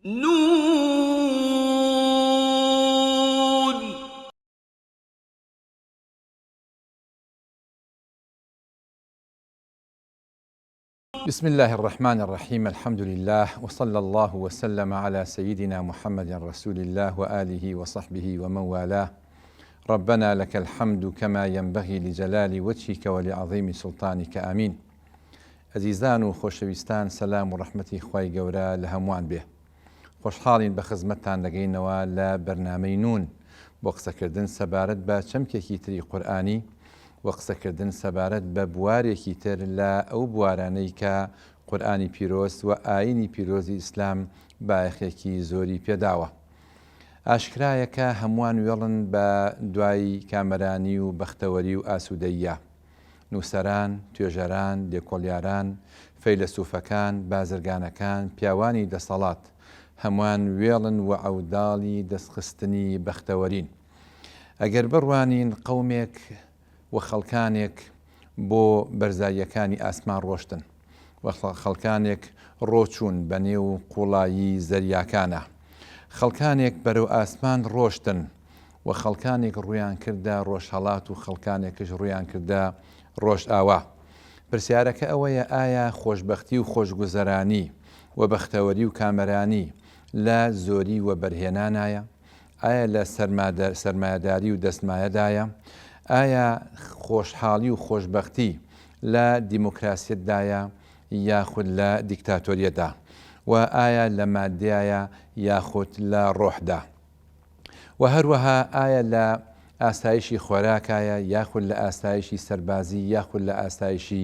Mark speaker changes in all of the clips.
Speaker 1: نون.
Speaker 2: بسم الله الرحمن الرحيم. الحمد لله وصلى الله وسلم على سيدنا محمد رسول الله وآله وصحبه ومن والاه. ربنا لك الحمد كما ينبغي لجلال وجهك ولعظيم سلطانك آمين. عزیزان و خۆشەویستان، سەلام و ڕەحمەتی خوای گەورە لە هەمووان بێ. خۆشحاڵین بە خزمەتتان دەگەینەوە لە بەرنامەی نون بۆ قسەکردن سەبارەت بە چەمکێکی تری قورئانی و قسەکردن سەبارەت بە بوارێکی تر لە ئەو بوارانەی کە قورئانی پیرۆز و ئایینی پیرۆزی ئیسلام بایەخێکی زۆری پێداوە. ئاشکرایەکە هەمووان وێڵن بە دوای کامەرانی و بەختەوەری و ئاسوودەییە. نووسەران، توێژەران، لێکۆڵیاران، فەیلسوفەکان، بازرگانەکان، پیاوانی دەسەڵات هەمووان وێڵن و عەوداڵی دەستخستنی بەختەوەرین. ئەگەر بڕوانین قەومێک و خەڵکانێک بۆ بەرزاییەکانی ئاسمان ڕۆشتن و خەڵکانێک ڕۆچوون بە نێو قوڵایی زەریاکانە، خەڵکانێک بەرەو ئاسمان ڕۆشتن و خەڵکانێک ڕویان کردە ڕۆژهەڵات و خەڵکانێکش ڕویان کردە ڕۆژ ئاوا. پرسیارەکە ئەوەیە: ئایا خۆشبەختی و خۆشگوزەرانی و بەختەوەری و کامەرانی لە زۆری و بەرهێنانایە؟ ئایا لە سەرمایەداری و دەستمایەدایە؟ ئایا خۆشحاڵی و خۆشبەختی لە دیموکراسیەتدایە یاخود لە دیکتاتۆریەتدا؟ و ئایا لە مادەیە یاخود لە ڕۆحدا؟ و هەروەها ئایا لە ئاسایشی خۆراکایە یاخود لە ئاسایشی سەربازی یاخود لە ئاسایشی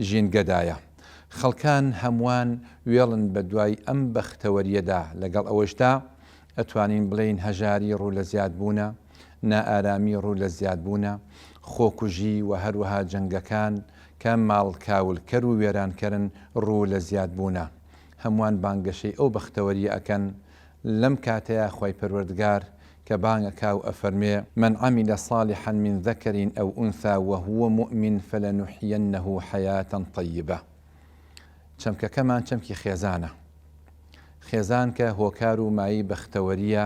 Speaker 2: ژینگەدایە؟ خەڵکان هەمووان وێڵن بە دوای ئەم بەختەوەریەدا. لەگەڵ ئەوەشدا ئەتوانین بڵێین هەژاری ڕوو لە زیادبوونە، نائارامی ڕوو لە زیادبوونە، خۆکوژی و هەروەها جەنگەکان کە ماڵکاولکەر و وێرانکەرن ڕوو لە زیادبوونە. هەمووان بانگەشەی ئەو بەختەوەریە ئەکەن. لەم کاتەیە خۆی پەروەردگار کە بانگەکا و ئەفەرمێ: من عمل صالحا من ذكر أو أنثى وهو مؤمن فلنحيينه حياة طيبة. چەمکەکەمان چەمکی خێزانە، خێزان کە هۆکار و مایی بەختەوەریە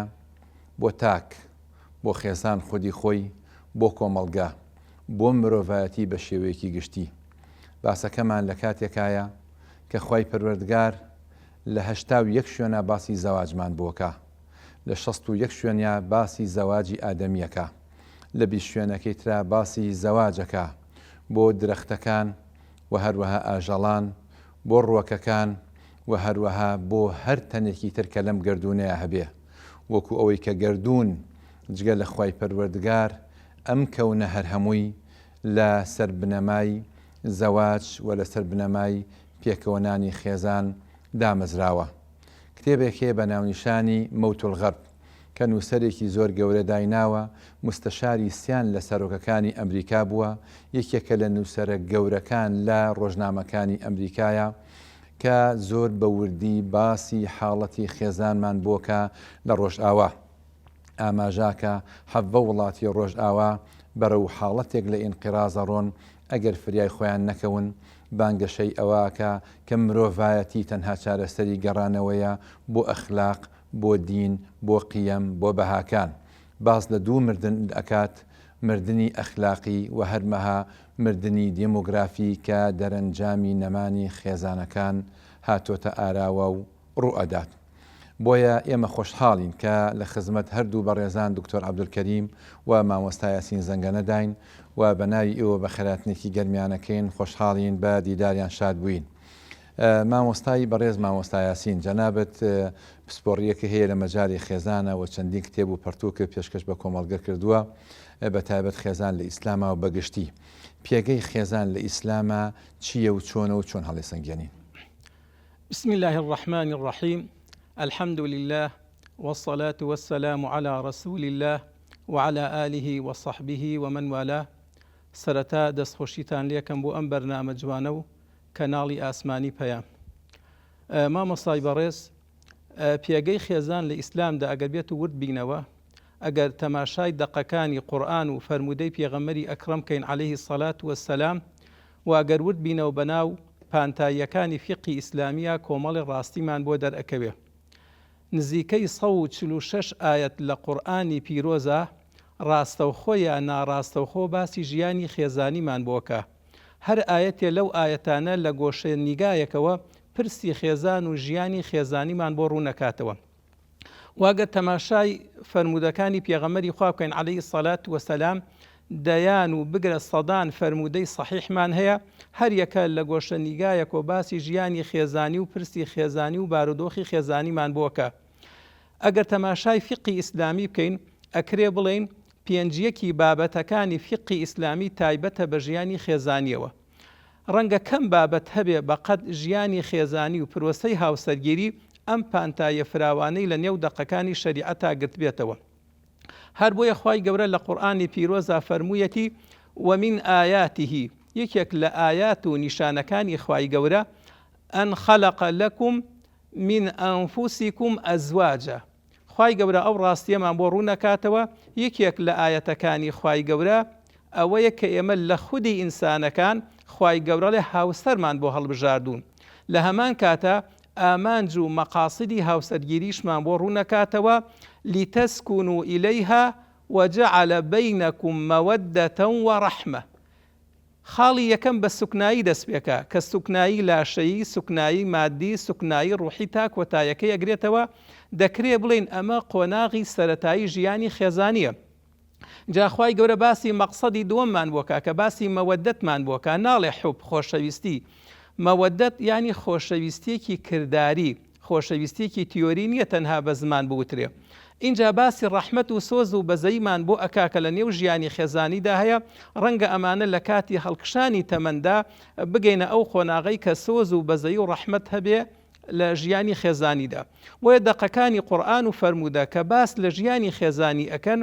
Speaker 2: بۆ تاک، بۆ خێزان خودی خۆی، بۆ کۆمەڵگا، بۆ مرۆڤایەتی بە شێوەیەکی گشتی. باسەکەمان لە کاتێکایە کە خوای پەروەردگار لە 81 شوێنە باسی زەواجمان بۆکە، لە 61 شوێنە باسی زەواجی ئادەمیەکە، لە 20 شوێنەکەی ترا باسی زەواجەکە بۆ درەختەکان و هەروەها ئاژەڵان، بۆ ڕووەکەکان و هەروەها بۆ هەر تەنێکی تر کە لەم گردونەیە هەبێ، وەکو ئەوەی کە گردون جگە لە خوای پەروەردگار ئەم کەونە هەر هەمووی لە سەر بنەمای زەواج و لە سەر بنەمای پێکەوەنانی خێزان دامەزراوە. کتێبێکێ بە ناونیشانی مەوت الغەرب کە نووسەرێکی زۆر گەورە دایناوە، مستەشاری سیان لە سەرۆکەکانی ئەمریکا بووە، یەکێکە لە نووسەرە گەورەکان لە ڕۆژنامەکانی ئەمریکایە کە زۆر بە وردی باسی حاڵەتی خێزانمان بۆکە لە ڕۆژ ئاوا. ئاماژاکە 70 وڵاتی ڕۆژ ئاوا بەرەو حاڵەتێک لە ئینقیرازە ڕۆن ئەگەر فریای خۆیان نەکەون. بانگەشەی ئەوەکە کە مرۆڤایەتی تەنها چارەسەری گەڕانەوەیە بۆ ئەخلاق، بۆ دین، بۆ قیەم، بۆ بەهاکان. باس لە دوو مردن ئەکات: مردنی ئەخلاقی و هەرمەها مردنی دیمۆگرافی کە دەرەنجامی نەمانی خێزانەکان هاتۆتە ئاراوە و ڕوو ئەدات. بۆیە ئێمە خۆشحاڵین کە لە خزمەت هەردوو بەڕێزان دکتۆر عەبدولکەریم و مامۆستا یاسین زەنگەنەداین و بە ناوی ئێوە بە خێراتنێکی گەرمیانەکەین. خۆشحاڵین بە دیداریان، شاد بووین. مامۆستایی بەڕێز مامۆستا یاسین، جەنابەت پسپۆڕیەکە هەیە لە مەجای خێزانە و چەندین کتێب و پەرتووکە پێشکەش بە کۆمەڵگە کردووە بە تایبەت خێزان لە ئیسلامە و بەگشتی. پێگەی خێزان لە ئیسلامە چییە و چۆنە و چۆن هەڵی سەنگێنین؟
Speaker 3: بسم الله الرحمن الرحيم. الحمد لله والصلاة والسلام على رسول الله وعلى آله وصحبه ومن والاه. سرەتا دەستخۆشیتان لێکم بۆ ئەم بەرنامە جوانە و کەناڵی ئاسمانی پەیام. مامۆستای بەڕێز، پێگەی خێزان لە ئیسلامدا ئەگەر بێت و ورد بینەوە، ئەگەر تەماشای دەقەکانی قورئان و فەرمودەی پێغەمبەری ئەکرەم کەین عەلەیهی السەڵات وەسسەلام، و ئەگەر ورد بینەوە بەناو پانتاییەکانی فیقی ئیسلامیە، کۆمەڵی ڕاستیمان بۆ دەرئەکەوێ. نزیکەی 146 ئاەت لە قورئانی پیرۆزە ڕاستەوخۆ یا ناڕاستەوخۆ باسی ژیانی خێزانیمان بۆکە. هەر ئاەتێ لەو ئاەتانە لە گۆشە نیگایەکەوە پرسی خێزان و ژیانی خێزانیمان بۆ ڕوونەکاتەوە. واگە تەماشای فەرمودەکانی پێغەمبەری خوا بکەین عەلەیهی سەڵات وەسەلام، دەیان و بگرە سەدان فەرمودەی سەحیحمان هەیە، هەر یەکە لە گۆشە نیگایەکەوە باسی ژیانی خێزانی و پرسی خێزانی و بارودۆخی خێزانیمان بۆکە. ئەگەر تەماشای فیقی ئیسلامی بکەین، ئەکرێ بڵێن پێنجیەکی بابەتەکانی فیقی ئیسلامی تایبەتە بە ژیانی خێزانیەوە. ڕەنگە کەم بابەت هەبێ بەقەد ژیانی خێزانی و پرۆسەی هاوسەرگیری ئەم پانتایە فراوانەی لە نێو دەقەکانی شەریعەتا گرت بێتەوە. هەر بۆیە خوای گەورە لە قورئانی پیرۆزا فەرموویەتی ومن ئایاته، یەکێک لە ئایات و نیشانەکانی خوای گەورە ئەن خەلق لەکم من ئەنفوسیکم ئەزواجە. خوای گەورە ئەو ڕاستیەمان بۆ ڕوونەکاتەوە، یەکێک لە ئایەتەکانی خوای گەورە ئەوەیە کە ئێمە لە خودی ئینسانەکان خوای گەورە لێ هاوسەرمان بۆ هەڵبژاردوون. لە هەمان کاتە ئامانج و مەقاسیدی هاوسەرگیریشمان بۆ ڕوونەکاتەوە لیتەسکونوا ئیلەیها وجعل بینەکم مەوەدەتە وەڕەحمە. خاڵی یەکەم بە سوکنایی دەست پێکە کە سوکنایی لاشەیی، سوکنایی مادی، سوکنایی ڕوحی تا کۆتایەکەی ئەگرێتەوە. دەکرێ بڵێن ئەمە قۆناغی سەرەتایی ژیانی خێزانیە. جاخوای گەورە باسی مەقسەدی دووەممان بۆکە کە باسی مەوەدەتمان بۆکە، ناڵێ حوب خۆشەویستی. مەوەدەت یعنی خۆشەویستیەکی کردداری، خۆشەویستیەکی تیۆری نییە تەنها بە زمان بوترێ. اینجا باسی ڕەحمەت و سۆز و بەزەیمان بۆ ئەکاکە لە نێو ژیانی خێزانیدا هەیە. ڕەنگە ئەمانە لە کاتی هەڵکشانی تەمەندا بگەینە ئەو خۆناغی کە سۆز و بەزەی و ڕەحمەت هەبێ لە ژیانی خێزانیدا. وەیە دەقەکانی قورئان و فەرموودە کە باس لە ژیانی خێزانی ئەکەن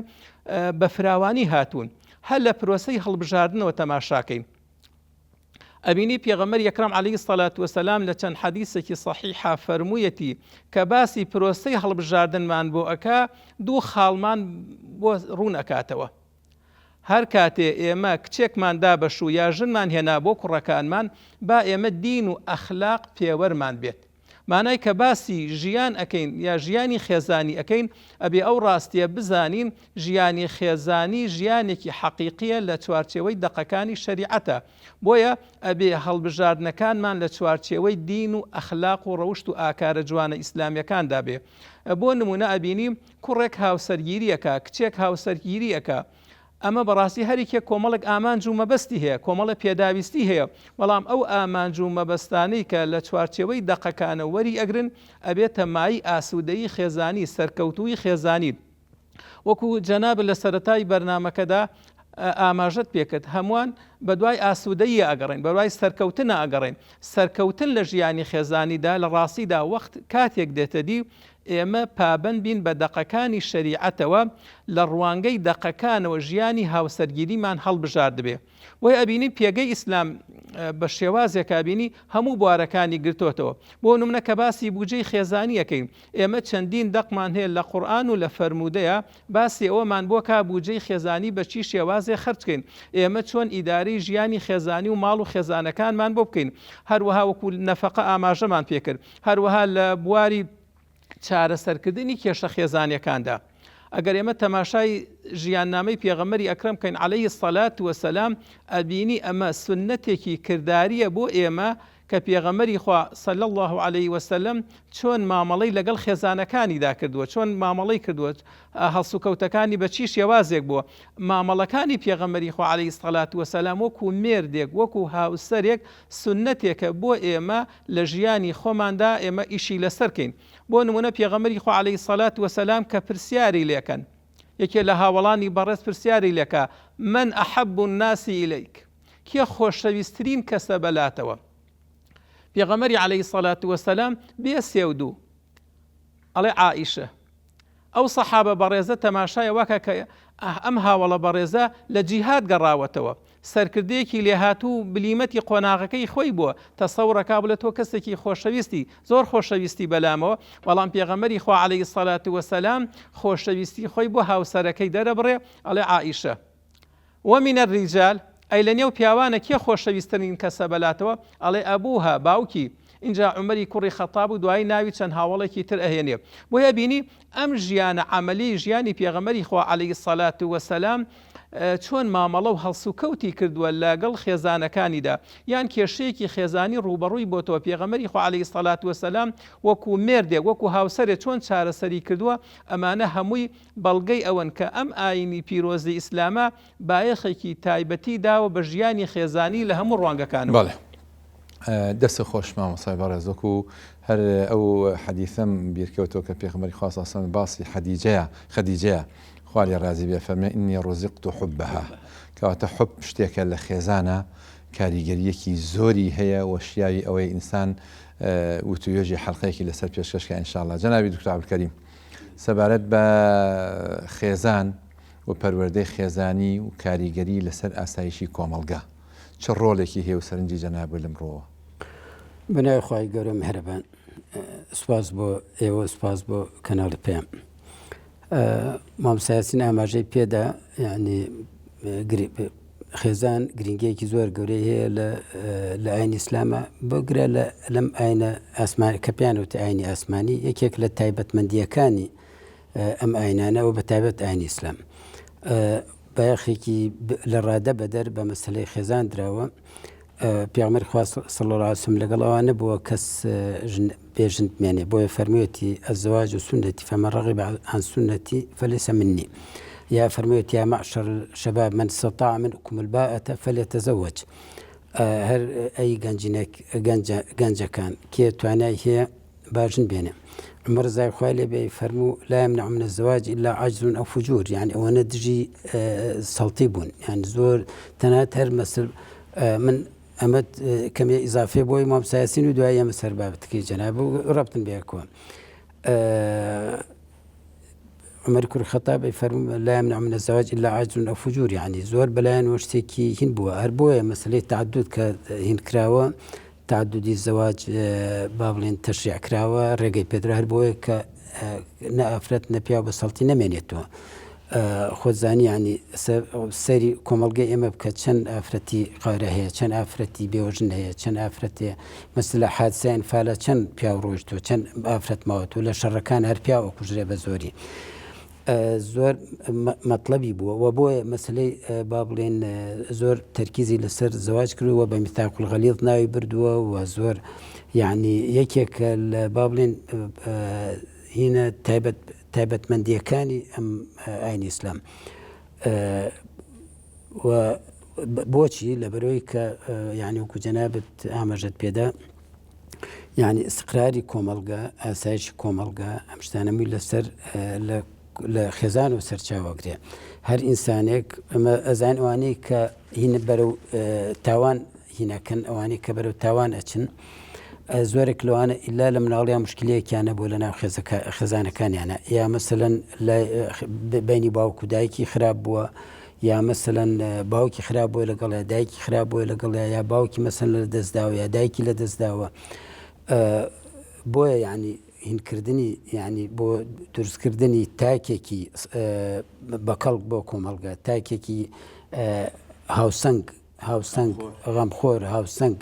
Speaker 3: بە فراوانی هاتوون. هەر لە پرۆسەی هەڵبژاردنەوە تەماشاکەین. ئەبینی پێغەمبەری ئەکرەم عەلەیهی سەڵات وەسەلام لە چەند حەدیثێکی سەحیحا فەرموویەتی کە باسی پرۆسەی هەڵبژاردنمان بۆ ئەکا، دوو خاڵمان بۆ ڕوون ئەکاتەوە. هەر کاتێ ئێمە کچێکمان دابەشوو یا ژنمان هێنا بۆ کوڕەکانمان، با ئێمە دین و ئەخلاق پێوەرمان بێت. مانای کە باسی ژیان ئەکەین یا ژیانی خێزانی ئەکەین، ئەبێ ئەو ڕاستیە بزانین ژیانی خێزانی ژیانێکی حەقیقیە لە چوارچێوەی دەقەکانی شەریعەتە. بۆیە ئەبێ هەڵبژاردنەکانمان لە چوارچێوەی دین و ئەخلاق و ڕەوشت و ئاکارە جوانە ئیسلامیەکاندا بێ. بۆ نمونە ئەبینی کوڕێک هاوسەرگیریەکە، کچێک هاوسەرگیریەکە، ئەمە بەڕاستی هەریکێک کۆمەڵک ئامانج و مەبەستی هەیە، کۆمەڵە پێداویستی هەیە، بەڵام ئەو ئامانج و مەبەستانەی کە لە چوارچێوەی دەقەکانە وەری ئەگرن ئەبێتە مای ئاسوودەیی خێزانی، سەرکەوتووی خێزانی. وەکو جەناب لە سەرەتای بەرنامەکەدا ئاماژەت پێکرد، هەمووان بە دوای ئاسوودەیی ئەگەڕین، بە دوای سەرکەوتنە ئەگەڕین. سەرکەوتن لە ژیانی خێزانیدا لە ڕاستیدا وەخت کاتێک دێتە دی ئێمە پابند بین بە دەقەکانی شەریعەتەوە، لە ڕوانگەی دەقەکانەوە ژیانی هاوسەرگیریمان هەڵبژارد بێ. وەی ئەبینی پێگەی ئیسلام بە شێوازێک ئابینی هەموو بوارەکانی گرتوتەوە. بۆ نمونە کە باسی بودجەی خێزانی ئەکەین، ئێمە چەندین دەقمان هەیە لە قورئان و لە فەرموودەیە باسی ئەوەمان بۆ کا بودجەی خێزانی بە چی شێوازێ خەرجکەین، ئێمە چۆن ئیدارەی ژیانی خێزانی و ماڵ و خێزانەکانمان بۆ بکەین. هەروەها وەکو نەفەقە ئاماژەمان پێکرد، هەروەها لە بواری چارەسەرکردنی کێشە خێزانیەکاندا. ئەگەر ئێمە تەماشای ژیاننامەی پێغەمبەری ئەکرەم بکەین عەلەیهی سەڵات وەسەلام، ئەبینی ئەمە سوننەتێکی کرداریە بۆ ئێمە کە پێغەمبەری خوا صلی الله علیه وسلم چۆن مامەڵەی لەگەڵ خێزانەکانیدا کردووە، چۆن مامەڵەی کردووە، هەڵسوکەوتەکانی بە چی شێوازێک بووە. مامەڵەکانی پێغەمبەری خوا عەلەیهی سەڵات وەسەلام وەکو مێردێک، وەکو هاوسەرێک سوننەتێکە بۆ ئێمە لە ژیانی خۆماندا ئێمە ئیشی لەسەرکەین. بۆ نمونە پێغەمبەری خوا عەلەیهی سەڵات وەسەلام کە پرسیاری لێکەن، یەکێ لە هاوڵانی بەڕێز پرسیاری لێکە من ئەحەب الناس ئیلەیک، کێ خۆشەویستترین کەسە بەلاتەوە؟ پێغەمبەری عەلەیهی سەڵات وەسەلام بێ سێودوو ئەڵێ عائیشە. ئەو سەحابە بەڕێزە تەماشای واکە کە ئەم هاوڵە بەڕێزە لە جیهاد گەڕاوەتەوە، سەرکردەیەکی لێهاتوو بلیمەتی قۆناغەکەی خۆی بووە، تەسەوڕەکا بڵێت تۆ کەسێکی خۆشەویستی، زۆر خۆشەویستی بەلامەوە، بەڵام پێغەمبەری خوا عەلەیهی سەڵات وەسەلام خۆشەویستی خۆی بۆ هاوسەرەکەی دەرەبڕێ، ئەڵێ عائیشە. ومن الرجال، ئەی لە نێو پیاوانە کێ خۆشەویستترین کەسە بەلاتەوە؟ ئەڵێ ئەبوها، باوکی. اینجا عومەری کوڕی خەتاب و دوای ناوی چەند هاوڵێکی تر ئەهێنێ بۆیە بینی ئەم ژیانە عەمەلی ژیانی پێغەمبەری خوا عەلەیهی السەڵات وەسەلام چۆن مامەڵە و هەڵسوکەوتی کردووە لەگەڵ خێزانەکانیدا یان کێشەیەکی خێزانی ڕوبەڕووی بۆتەوە پێغەمبەری خوا عەلەیهی السەڵات وەسەلام وەکو مێردێک وەکو هاوسەرێک چۆن چارەسەری کردووە ئەمانە هەمووی بەڵگەی ئەوەن کە ئەم ئاینی پیرۆزی ئیسلامە بایەخێکی تایبەتی داوە بە ژیانی خێزانی لە هەموو ڕوانگەکانەوە.
Speaker 2: بەڵێ دەست خۆش مامۆستای بەڕێز وەکو هەر ئەو حەدیثەم بیرکەوتەوە کە پێغەمبەری خوا سەڵڵەهو عەلەیهی وسەلەم باسی خەدیجەیە خوا لێ ڕازی بێ فەرمێ ئینی ڕوزیقت حوبەها کەواتە حوب شتێکە لە خێزانە کاریگەریەکی زۆری هەیە و شیاوی ئەوەی ئینسان وتوێژی حەڵقەیەکی لەسەر پێشکەشکە ئینشاءالله. جەنابی دکتۆر عەبدولکەریم سەبارەت بە خێزان و پەروەردەی خێزانی و کاریگەری لەسەر ئاسایشی کۆمەڵگا چه ڕۆڵێکی هەیە و سەرنجی جەناب لەمڕۆوە؟
Speaker 1: بەناوی خوای گەورە میهرەبان، سوپاس بۆ ئێوە، سوپاس بۆ کەناڵی پێم. مامۆستایەتین ئاماژەی پێدا، یعنی خێزان گرنگیەکی زۆر گەورەی هەیە لە ئاینی ئیسلامە، بۆگرە لەم ئاینە ئاسمانی کە پێیانوتە ئاینی ئاسمانی، یەکێک لە تایبەتمەندیەکانی ئەم ئاینانە و بە تایبەت ئاینی ئیسلام بایەخێکی لە ڕادە بەدەر بە مەسەلەی خێزان درراوە. پێغەمبەری خوا صلی الله علیه وسلم لەگەڵ ئەوە نەبووە کەس بێژن بمێنێ، بۆیە فەرموویەتی الزواج سنتي فمن رغب عن سنتي فليس مني، یا فەرموویەتی یا معشر الشباب من استطاع منكم الباءة فليتزوج. هەر ئەی گەنجەکان کێ توانای هەیە باژن بێنێ. عمر رضای خوای لێ بێ فەرموو لا يمنع من الزواج إلا عجز أو فجور، يعني ئەوەنە دژی سەڵتی بوون، يعني زۆر تەنات هەر مەسل من ئەمە کەمێ ئیزافێ بۆی مامۆستایەتین و دوای ئەمە سەر بابەتەکەی جەناب و ڕەبتن بێکەوە. عمەری کوڕی خەتاب فەرموو لا يمنع من الزواج إلا عجز أو فجور، يعني زۆر بەلایەنەوە شتێکی هین بووە. هەر بۆیە مەسلەی تعدد کە هین کراوە، تعددی الزواج با بڵێن تەشریع کراوە، ڕێگەی پێدرا، هەر بۆیە کە نە ئافرەت نە پیا بە سەڵتی نەمێنێتەوە. خۆزانی ینی سەری کۆمەڵگەی ئێمە بکە چەند ئافرەتی قارە هەیە، چەند ئافرەتی بێوەژن هەیە، چەند ئافرەتێ مەسلە حادسە ئینفالە چەند پیا ڕۆیشتووە، چەند ئافرەت ماوەتەوە لە شەڕەکان هەر پیاوە کوژرێ بە زۆری. زۆر مەطلبی بووە و بۆیە مەسلەی با بڵێن زۆر تەرکیزی لەسەر زەواج کردووە، بە میثاق الغەلیظ ناوی بردووە و زۆر یعنی یەکێکە لە با بڵێن هینە تایبەتمەندیەکانی ئەم ئاینی ئیسلام. و بۆچی لەبەرەوەی کە یعنی وەکو جەنابەت ئاماژەت پێدا، یعنی استقراری کۆمەڵگا، ئاسایشی کۆمەڵگا، ئەم شتانەمووی لەسەر لە خێزان و سەرچاوەگرێ. هەر ئینسانێک ئەمە ئەزان ئەوانەی کە هینە بەرەو تاوان هینەکەن، ئەوانەی کە بەرەو تاوان ئەچن، زۆرێک لەوانە ئیلا لە مناڵیان مشکلەیەکیانە بۆ لە ناو خێزانەکانیانە، یا مەسەلەن بینی باوک و دایکی خراپ بووە، یا مەسەلەن باوکی خراپ بووە لەگەڵ یا دایکی خراپ بووە لەگەڵ یا باوکی مەسەن لە دەستداوە یا دایکی لە دەستداوە. بۆیە یعنی هینکردنی یعنی بۆ دروستکردنی تاکێکی بەکەڵ بۆ کۆمەڵگا، تاکێکی هاوسەنگ غەمخۆر هاوسەنگ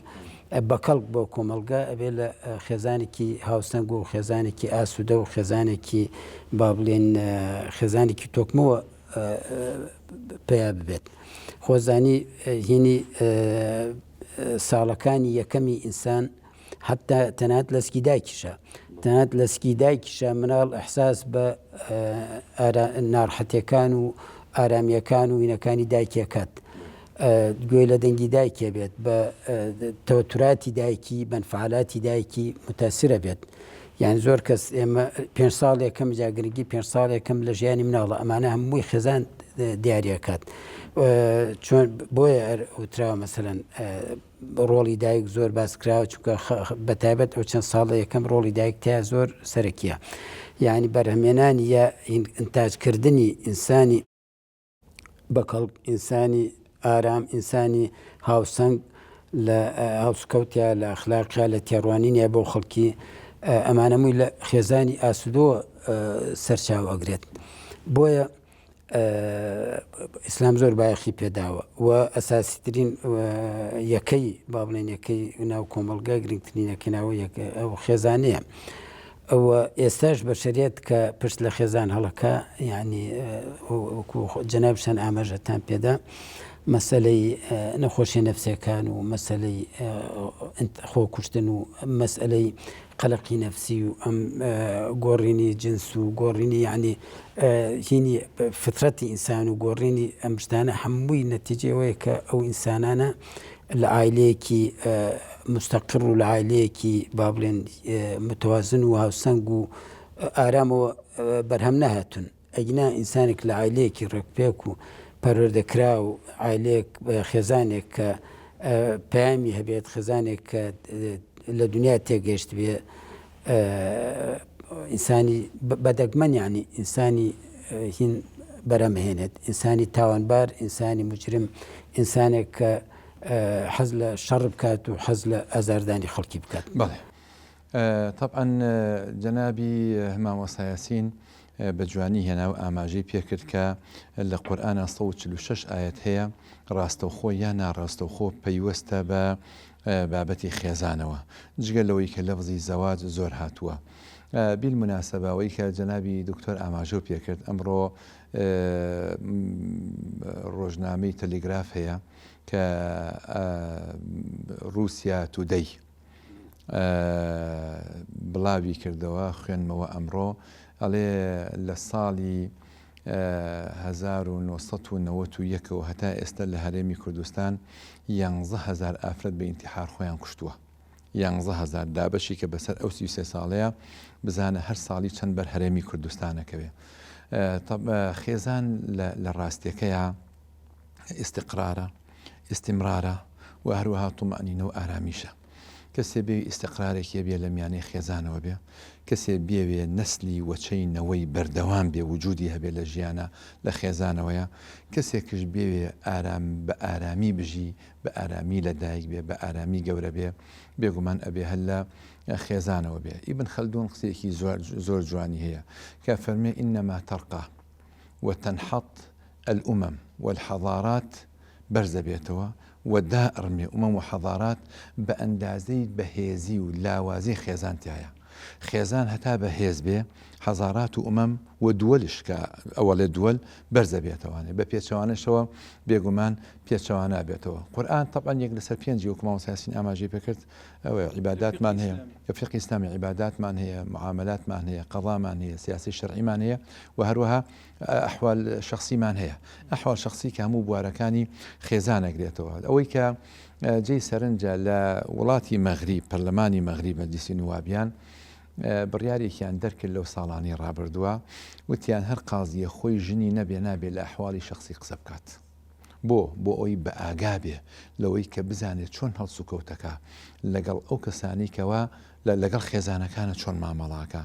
Speaker 1: بەکەڵک بۆ کۆمەڵگا ئەبێ لە خێزانێکی هاوسەنگ و خێزانێکی ئاسوودە و خێزانێکی با بڵێن خێزانێکی تۆکمەوە پیا ببێت. خۆزانی هینی ساڵەکانی یەکەمی ئینسان حتا تەنات لەسکی دایکیشە، تەنات لەسکی دایکیشە مناڵ ئەحساس بە ناڕەحەتیەکان و ئارامیەکان و وینەکانی دایکێکات، گوێ لە دەنگی دایکێ بێت، بە تەوەتوراتی دایکی بەنفعالاتی دایکی متاسرە بێت. یعنی زۆر کەس ئێمە 5 ساڵ یەکەم جاگرنگی 5 ساڵ یەکەم لە ژیانی مناڵە، ئەمانە هەمووی خێزان دیاریەکات. چۆن بۆیە وتراوە مەسەلەن ڕۆڵی دایک زۆر باسکراوە، چونکە بەتایبەت ئەو چەند ساڵە یەکەم ڕۆڵی دایک تیا زۆر سەرەکیە. یعنی بەرهەمێنانی یا ئینتاجکردنی ئینسانی بەکەڵ، ئینسانی ئارام، ئینسانی هاوسەنگ لە هاوسکەوتیا، لە ئەخلاقیا، لە تێڕوانینە بۆ خەڵکی، ئەمانەمووی لە خێزانی ئاسوودەوە سەرچاو ئەگرێت. بۆیە ئیسلام زۆر بایەخی پێداوە و ئەساسیترین یەکەی با بڵێن یەکەی ناو کۆمەلگا گرنگترین یەکەناوە ئەو خێزانەیە. ئەوە ئێستاش بەشەریەت کە پشت لە خێزان هەڵەکە یعنی جەنابشان ئاماژەتان پێدا مەسەلەی نەخۆشیە نەفسیەکان و مەسەلەی خۆکوشتن و مەسئلەی قەلەقی نەفسی و ئەم گۆڕینی جنس و گۆڕینی یعنی هینی فترەتی ئینسان و گۆڕینی ئەم شتانە هەمووی نەتیجەوەیە کە ئەو ئینسانانە لە عایلەیەکی مستەقر و لە عایلەیەکی با بڵێن متوازن و هاوسەنگ و ئارامەوە بەرهەم نەهاتون. ئەگنا ئینسانێک لە عایلەیەکی ڕێکپێک و پەروەردەکرا و عایلەیەک خێزانێک کە پەیامی هەبێت، خێزانێک کە لە دنیا تێگەشت بێ، ئینسانی بەدەگمەن یعنی ئینسانی هین بەرەمهێنێت، ئینسانی تاوانبار، ئینسانی مجرم، ئینسانێک کە حەز لە شەڕ بکات و حەز لە ئازاردانی خەڵکی بکات.
Speaker 2: بەڵێ طبعا جەنابی مامۆستا یاسین بە جوانی هێنا و ئاماژەی پێکرد کە لە قورئانە 146 ئاەت هەیە ڕاستەوخۆ یان ناڕاستەوخۆ پەیوەستە بە بابەتی خێزانەوە، جگە لەوەی کە لەفزی زەواج زۆر هاتووە. بالمناسبەوەی کە جەنابی دکتۆر ئاماژە پێکرد، ئەمڕۆ ڕۆژنامەی تەلگراف هەیە کە رووسیا تودەی بڵاوی کردەوە، خوێنمەوە ئەمڕۆ، ئەڵێ لە ساڵی 1991 هەتا ئێستا لە هەرێمی کوردستان 11,000 ئافرەت بە ئینتیحار خۆیان کوشتووە. 11,000 دابەشی کە بەسەر ئەو 33 ساڵەیە بزانە هەر ساڵی چەند بەر هەرێمی کوردستانەکەوێ. خێزان لە ڕاستیەکەیە ئیستقرارە، ئیستیمرارە و هەروەها تومەئەنینە و ئارامیشە. کەسێ بێ ئیستقرارێکی بێ لە میانەی خێزانەوە بێ، کەسێ بێوێ نەسلی وەچەینەوەی بەردەوام بێ وجودی هەبێ لە ژیانە لە خێزانەوەیە، کەسێکش بێوێ بە ئارامی بژی، بە ئارامی لەدایک بێ، بە ئارامی گەورە بێ، بێگومان ئەبێ هەر لە خێزانەوە بێ. ئیبن خەلدون قسەیەکی زۆر جوانی هەیە کە فەرمێ ئینەما تەرقا وتەنحەط الأمم والحەضارات بەرزە بێتەوە ودائرمي أمم وحضارات بأندازي بهيزي ولاوازي خيزان تاعي خيزان هتا بهيز به حضارات وأمم ودولش كأول دول برزة بيتواني ببيتشوانا شوا بيقومان بيتشوانا بيتوا قرآن طبعا يجلس البينجي وكما وساسين أما جي بكرت عبادات ما هي فقه إسلامي، عبادات ما هي معاملات ما هي قضاء ما هي سياسي شرعي ما هي وهروها أحوال شخصي ما هي أحوال شخصي كهمو بواركاني خيزانة قريتوا أويك جي سرنجة لولاتي مغرب برلماني مغرب مجلس نوابيان بڕیارێکیان دەرکرد لەو ساڵانی ڕابردووە، وتیان هەر قازیە خۆی ژنی نەبێ لە ئەحواڵی شخصی قسە بکات. بۆ ئەوی بە ئاگا بێ لەوەی کە بزانێت چۆن هەڵسوکەوتەکە لەگەڵ ئەو کەسانی کەوا لەگەڵ خێزانەکانە چۆن مامەڵاکە.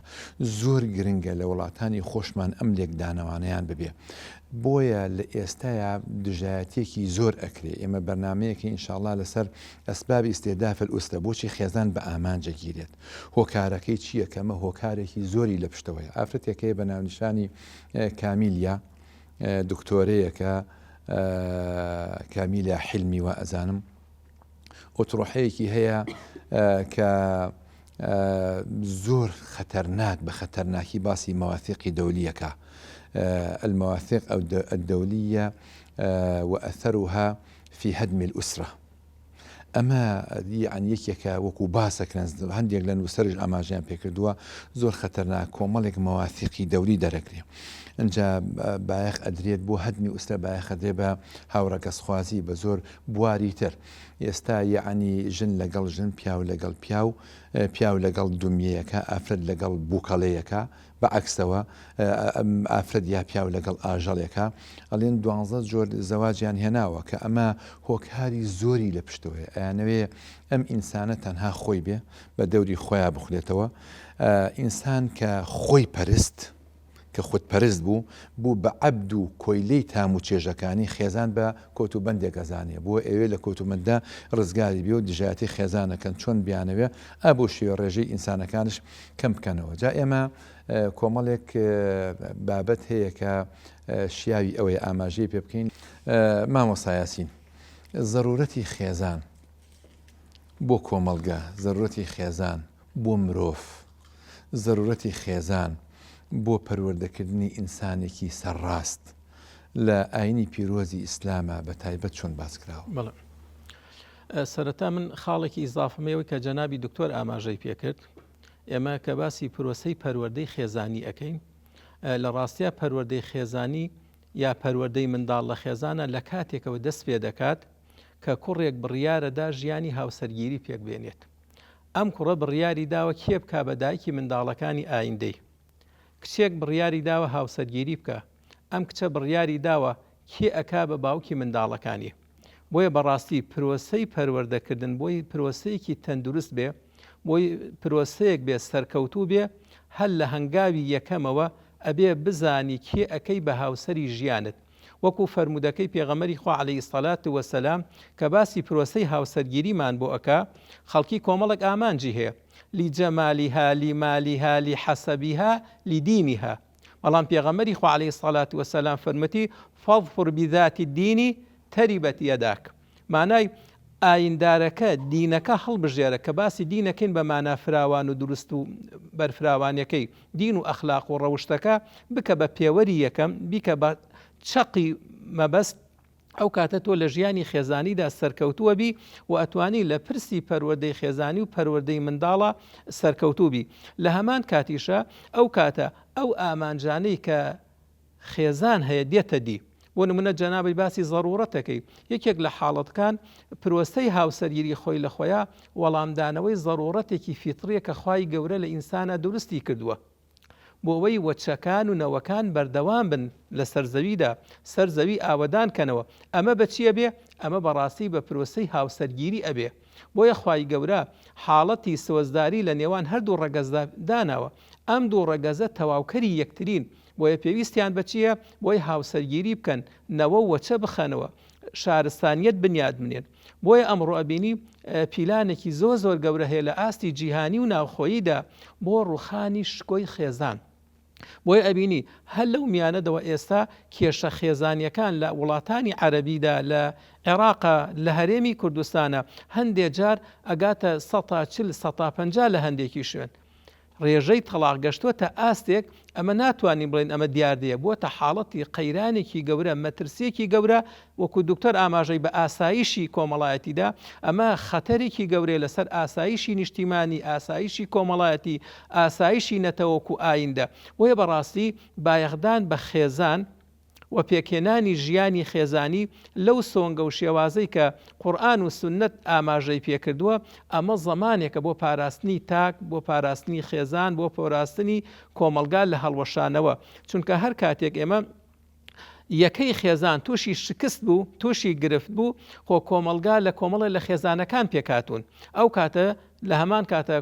Speaker 2: زۆر گرنگە لە وڵاتانی خۆشمان ئەم لێکدانەوانەیان ببێ. بۆیە لە ئێستایا دژایەتێکی زۆر ئەکرێ. ئێمە بەرنامەیەکی ئینشاءڵڵا لەسەر ئەسبابی استێداف الئوستە بۆچی خێزان بە ئامانجە گیرێت. هۆکارەکەی چییە؟ کەمە هۆکارێکی زۆری لە پشتەوەی. ئافرەتێکەیە بە ناونیشانی کامیلیا دکتۆرەیەکە کامیلیا حلمی و ئەزانم ئۆتۆڕۆحەیەکی هەیە کە زۆر خەتەرناک بە خەتەرناکی باسی مەواثیقی دەولیەکە. المواثيق الدولية وأثرها في هدم الأسرة. أما يعني يكيكا وكو باسك هنديك لأنه سرج أماجين بيكردوا زور خطرناك ومالك مواثيقي دولي دركري انجا بايخ أدريد بو هدمي أسرة بايخ أدريبا هاورا قصخوازي بزور بواريتر يستا يعني جن لقل جن بياو لقل بياو لقل دميكا أفرد لقل بوكاليكا بعكسەوە ئافرەت یا پیاو لەگەڵ ئاژەڵێکە ئەڵێن 12 جۆر زەواجیان هێناوە کە ئەمە هۆکاری زۆری لە پشتەوەی ئەیانەوێ ئەم ئینسانە تەنها خۆی بێ بە دەوری خۆیان بخولێتەوە. ئینسان کە خۆی پەرست کە خودپەرست بوو بە عەبد و کۆیلەی تام و چێژەکانی خێزان بە کۆتوبەندێک ئەزانێ بۆ ئەوێ لە کۆتوبەندە ڕزگاری بێ و دژایەتی خێزانەکەن چۆن بیانەوێ بۆ شێوە ڕێژەی ئینسانەکانش کەم بکەنەوە. جا ئێمە کۆمەڵێک بابەت هەیە کە شیاوی ئەوەی ئاماژەی پێ بکەین. مامۆستا یاسین، ضرورەتی خێزان بۆ کۆمەلگا، ضرورەتی خێزان بۆ مرۆڤ، ضرورەتی خێزان بۆ پەروەردەکردنی ئینسانێکی سەرڕاست لە ئاینی پیرۆزی ئیسلامە بە تایبەت چۆن باس کراوە؟
Speaker 3: بەڵێ، سەرەتا من خاڵێکی ئیزافمەوەی کە جەنابی دکتۆر ئاماژەی پێکرد. ئێمە کە باسی پرۆسەی پەروەردەی خێزانی ئەەکەین، لە ڕاستیە پەروەردەی خێزانی یا پەروەردەی منداڵ لە خێزانە لە کاتێکەوە دەست پێ دەکات کە کوڕێک بڕیارەدا ژیانی هاوسەرگیری پێک بێنێت. ئەم کوڕە بڕیاری داوە کێ بکا بە دایکی منداڵەکانی ئایندەی، کچێک بڕیاری داوە هاوسەرگیری بکە، ئەم کچە بڕیاری داوە کێ ئەکا بە باوکی منداڵەکانی. بۆیە بەڕاستی پرۆسەی پەروەردەکردن بۆی پرۆسەیەکی تەندروست بێ، بۆی پرۆسەیەک بێ سەرکەوتوو بێ، هەل لە هەنگاوی یەکەمەوە ئەبێ بزانی کێ ئەەکەی بە هاوسەری ژیانت. وەکو فەرمودەکەی پێغەمبەری خوا عەلەیهی سەڵات وەسەلام کە باسی پرۆسەی هاوسەرگیریمان بۆ ئەکا، خەڵکی کۆمەڵک ئامانجی هەیە لیجەمالیها لیمالیها لیحەسەبیها لیدینیها. بەڵام پێغەمبەری خوا عەلەیهی سەڵات وەسەلام فەرمووی فەظفر بذاتی الدینی تەریبەت یەداک. مانای ئایندارەکە دینەکە هەڵبژێرە کە باسی دینەکەین بە مانا فراوان و دروست و بەرفراوانیەکەی دین و ئەخلاق و ڕەوشتەکە بکە بە پێوەری یەکەم، بیکە بە چەقی مەبەست، ئەو کاتە تۆ لە ژیانی خێزانیدا سەرکەوتووە بی و ئەتوانی لە پرسی پەروەردەی خێزانی و پەروەردەی منداڵە سەرکەوتوو بی. لە هەمان کاتیشە ئەو کاتە ئەو ئامانجانەی کە خێزان هەیە دێتە دی. بۆ نمونە جەنابی باسی ضرورەتەکەی، یەکێک لە حاڵەتکان پرۆسەی هاوسەرگیری خۆی لە خۆیە وەڵامدانەوەی ضرورەتێکی فیتریە کە خوای گەورە لە ئینسانە دروستی کردووە بۆ ئەوەی وەچەکان و نەوەکان بەردەوام بن لە سەرزەویدا، سەرزەوی ئاوەدان کەنەوە. ئەمە بەچیە بێ؟ ئەمە بەڕاستی بە پرۆسەی هاوسەرگیری ئەبێ. بۆیە خوای گەورە حاڵەتی سۆزداری لە نێوان هەردوو ڕەگەزدا داناوە. ئەم دوو ڕەگەزە تەواوکەری یەکترین، بۆیە پێویستیان بەچیە؟ بۆی هاوسەرگیری بکەن، نەوە وەچە بخەنەوە، شارستانیەت بنیاد منێن. بۆیە ئەمڕۆ ئەبینی پیلانێکی زۆر گەورە هەیە لە ئاستی جیهانی و ناوخۆییدا بۆ ڕوخانی شکۆی خێزان. بۆیە ئەبینی هەر لەو میانەدەوە ئێستا کێشە خێزانیەکان لە وڵاتانی عەرەبیدا، لە عێراقا، لە هەرێمی کوردستانە هەندێک جار ئەگاتە 140-150 لە هەندێکی شوێن. ڕێژەی تەلاق گەشتووەتە ئاستێک، ئەمە ناتوانین بڵێن ئەمە دیاردەیە، بووەتە حاڵەتی قەیرانێکی گەورە، مەترسیەکی گەورە. وەکو دکتۆر ئاماژەی بە ئاسایشی کۆمەڵایەتیدا، ئەمە خەتەرێکی گەورەیە لەسەر ئاسایشی نیشتیمانی، ئاسایشی کۆمەڵایەتی، ئاسایشی نەتەوەکو ئایندە. بۆیە بەڕاستی بایەخدان بە خێزان و پێکێنانی ژیانی خێزانی لەو سۆنگە و شێوازەی کە قورئان و سونەت ئاماژەی پێکردووە، ئەمە زەمانێکە بۆ پاراستنی تاک، بۆ پاراستنی خێزان، بۆ پاراستنی کۆمەلگا لە هەڵوەشانەوە. چونکە هەر کاتێک ئێمە یەکەی خێزان تووشی شکست بوو، تووشی گرفت بوو، خۆ کۆمەلگا لە کۆمەڵە لە خێزانەکان پێکاتون. ئەو کاتە لە هەمان کاتە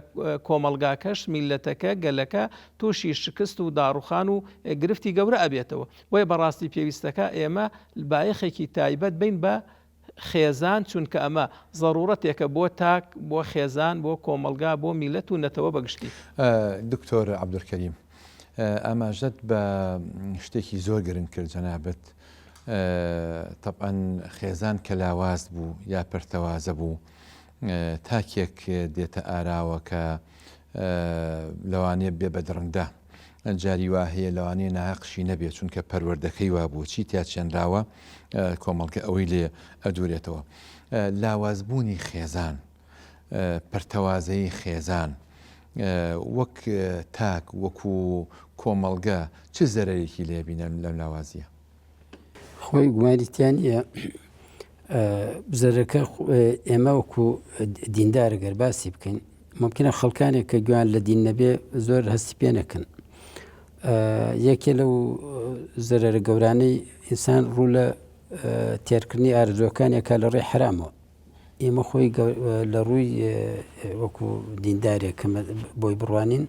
Speaker 3: کۆمەلگاکەش، میلەتەکە، گەلەکە تووشی شکست و داڕوخان و گرفتی گەورە ئەبێتەوە. بۆیە بەڕاستی پێویستەکە ئێمە بایەخێکی تایبەت بین بە خێزان، چونکە ئەمە ضرورەتێکە بۆ تاک، بۆ خێزان، بۆ کۆمەلگا، بۆ میلەت و نەتەوە بەگشتی.
Speaker 2: دکتۆر عەبدولکەریم، ئاماژەت بە شتێکی زۆر گرنگ کرد جەنابەت. تەبعەن خێزان کە لاواز بوو یا پەرتەوازە بوو، تاکێک دێتە ئاراوە کە لەوانەیە بێ بەدڕنگدا، جاری وا هەیە لەوانەیە ناحەقشی نەبێت، چونکە پەروەردەکەی وا بوو، چی تیا چێنراوە، کۆمەڵگە ئەوەی لێ ئەدورێتەوە. لاوازبوونی خێزان، پەرتەوازەی خێزان وەک تاک، وەکو کۆمەلگە چ زەرەرێکی لێبینە لەم لاوازیە؟
Speaker 1: خۆی گومانیتیان نیە. بزەرەکە ئێمە وەکو دیندارەگەر باسی بکەین، ممکنە خەڵکانێک کە گویان لە دین نەبێ زۆر هەستی پێ نەکەن. یەکێ لەو زەرەرە گەورانەی ئینسان ڕوو لە تێرکردنی ئارزوەکانێکە لە ڕێی حرامەوە. ئێمە خۆی لە ڕووی وەکو دیندارێکمە بۆی بڕوانین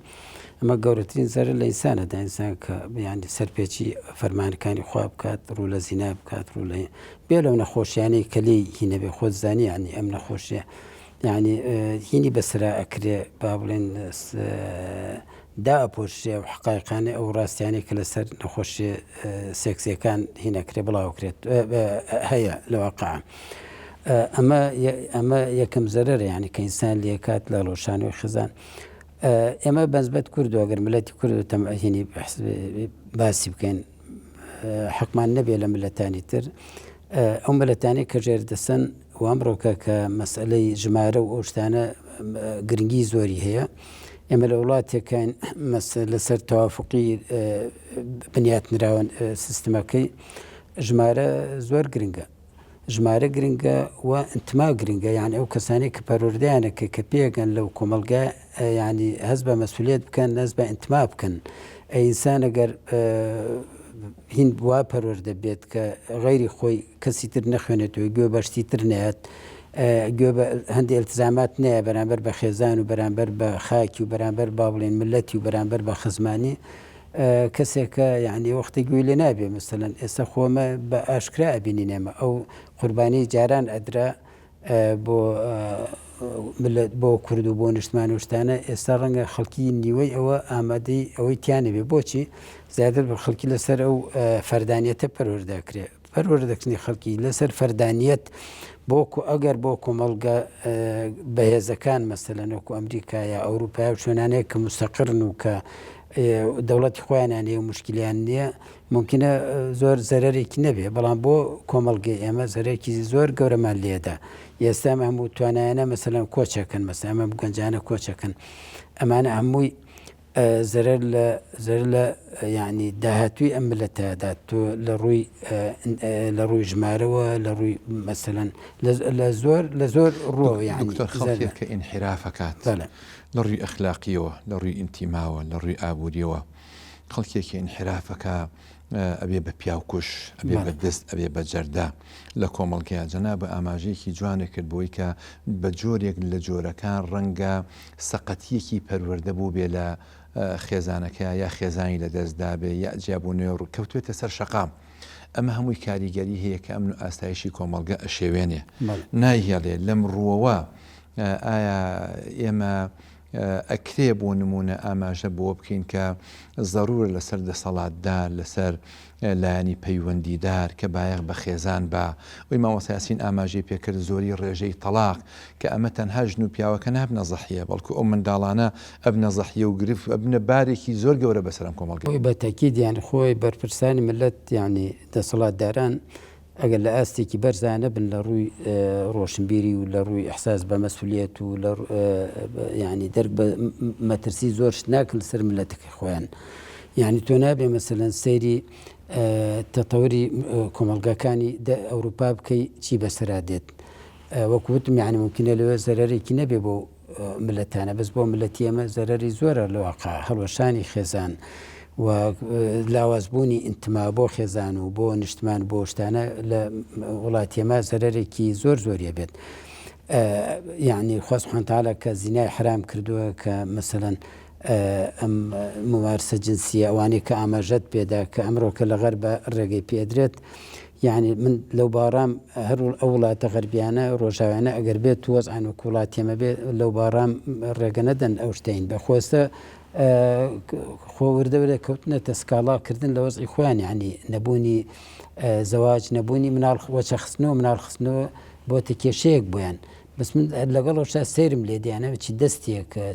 Speaker 1: ئەمە گەورەترین زەرە لە ئینسانەدا ئینسان کە ینی سەرپێکی فەرمانەکانی خوا بکات ڕوو لە زینا بکات ڕوو لە بێ لەو نەخۆشیانەی کە لێی هینە بێ خۆت زانی ینی ئەم نەخۆشیە ینی هینی بەسرا ئەکرێ با بڵێن داپۆشیە و حقایقانە ئەو ڕاستیانەی کە لەسەر نەخۆشیە سێکسیەکان هینەکرێ بڵاوکرێت هەیە لەواقع ئەمە یەکەم زەرەرە ینی کە ئینسان لێکات لە ڕۆشانەوەی خزان ئێمە بەنسبەت کوردو ئەگەر ملەتی کورد تەمەهینی باسی بکەین حەقمان نەبێ لە ملەتانی تر ئەو ملەتانی کە ژێر دەسەن و ئەمڕۆکە کە مەسئلەی ژمارە و ئەو شتانە گرنگی زۆری هەیە ئێمە لە وڵاتێکین لەسەر تەوافقی بنیاتنراون سیستمەکەی ژمارە زۆر گرنگە ژمارە گرنگە و ئەنتما گرنگە یعنی ئەو کەسانی کە پەروەردەیانەکە کە پێگەن لەو کۆمەلگا ینی هەست بە مەسئولیت بکەن هەست بە ئەنتما بکەن ئینسان ئەگەر هین وا پەروەردە بێت کە غەیری خۆی کەسی تر نەخوێنێتەوە گوێ بەشتی تر نێت گوێ بە هەندێک التزامات نەیە بەرامبەر بە خێزان و بەرامبەر بە خاکی و بەرامبەر با بڵێن ملەتی و بەرامبەر بە خزمانی کەسێکە یعنی وەختی گوێ لێ نابێ مثلەن ئێستا خۆمە بە ئاشکرا ئەبینینێمە ئەو قوربانی جاران ئەدرا بۆ کورد و بۆ نیشتمان وشتانە ئێستا ڕەنگە خەڵکی نیوەی ئەوە ئامادەی ئەوەی تیانەبێ بۆچی زیاتر بە خەڵکی لەسەر ئەو فەردانیەتە پەروەردەکرێ پەروەردەکردنی خەڵکی لەسەر فەردانیەت بۆکو ئەگەر بۆ کۆمەلگا بەهێزەکان مەسەلەن وەکو ئەمریکا یا ئەوروپای و شوێنانەیە کە مستەقرن و کە دەوڵەتی خۆیانیان و مشکلیان نییە ممکنە زۆر زەرێکی نەبێ بەڵام بۆ کۆمەلگەی ئێمە زەرێکی زۆر گەورەمان لێدا ئێستا هەموو توانایانە مەسەلەن کۆچەکەن مەسە ئەمە گەنجانە کۆچەکەن ئەمانە هەمووی زەر لە ینی داهاتوی ئەم ملەتەدا تۆ لە ڕووی ژمارەوە لە ڕووی مەسەلەن لە زۆر ڕۆ
Speaker 2: خەڵکێک کە ئینحرافەکات لە ڕووی ئەخلاقیەوە لە ڕووی ئینتیماوە لە ڕووی ئابوووریەوە خەڵکێکی ئینحرافەکە ئەبێ بە پیاوکوش ئەبێ بە دەست ئەبێ بە جەردا لە کۆمەڵگەیە جەناب بە ئاماژەیەکی جوانە کرد بۆی کە بە جۆرێک لە جۆرەکان ڕەنگە سەقەتیەکی پەروەردە بوو بێ لە خێزانەکە یا خێزانی لە دەستدا بێ یا جیابوونێ کەوتوێتە سەر شەقام ئەمە هەمووی کاریگەری هەیە کە ئەمن و ئاستایشی کۆمەڵگە ئەشێوێنێ نایهێڵێ لەم ڕووەوە ئایا ئێمە ئەکرێ بۆ نمونە ئاماژە بۆ بکەین کە زەرورە لەسەر دەسەڵاتدار لەسەر لایەنی پەیوەندیدار کە بایەق بە خێزان بە وی مامۆسایاسین ئاماژەی پێکرد زۆری ڕێژەی تەلاق کە ئەمە تەنها ژن و پیاوەکە نابنە زەحیە بەڵکو ئەو منداڵانە ئەبنە زەحیە و گرفت ئەبنە بارێکی زۆر گەورە بەسەرم کۆمەڵگە
Speaker 1: بە تاکیدیان خۆی بەرپرسانی ملت ینی دەسەڵاتداران ئەگەر لە ئاستێکی بەرزانە بن لە ڕووی ڕۆشنبیری و لە ڕووی ئەحساس بە مەسئولیت و ینی دەرک بە مەترسی زۆر شت ناکەن لەسەر ملەتەکەی خۆیان یعنی تۆ نابێ مەسەلەن سەیری تەتەوری کۆمەڵگەکانی ئەوروپا بکەی چی بەسەرا دێت وەکوتم یعنی ممکنە لەوێ زەرەرێکی نەبێ بۆ ملەتانە بەس بۆ ملەتی ئێمە زەرەری زۆرە لە واقع هەڵوەشانی خێزان و لاوازبوونی ئینتما بۆ خێزان و بۆ نیشتمان بۆ شتانە لە وڵاتی ئێمە زەرەرێکی زۆر زۆریە بێت یعنی خوا سوبحانه وتعالى کە زینای حرام کردووە کە مەسەلەن ئەم ممارسە جنسیە ئەوانەی کە ئاماژەت پێدا کە ئەمڕۆکە لە غەربە ڕێگەی پێدرێت یعنی من لەو باڕام هەر ئەو وڵاتە غەربیانە ڕۆژاویانە ئەگەر بێت وەزعان و وڵاتی ئێمە بێت لەو باڕام ڕێگە نەدەن ئەو شتین بەخۆستە خۆوردەورە کەوتنەتە سکاڵاکردن لە وەزعی خۆیان یعنی نەبوونی زەواج نەبوونی مناڵ وەچەخستنەوە مناڵخستنەوە بۆتە کێشەیەک بۆیان بەس من لەگەڵ ئەوشا سەیرم لێ دیانەوە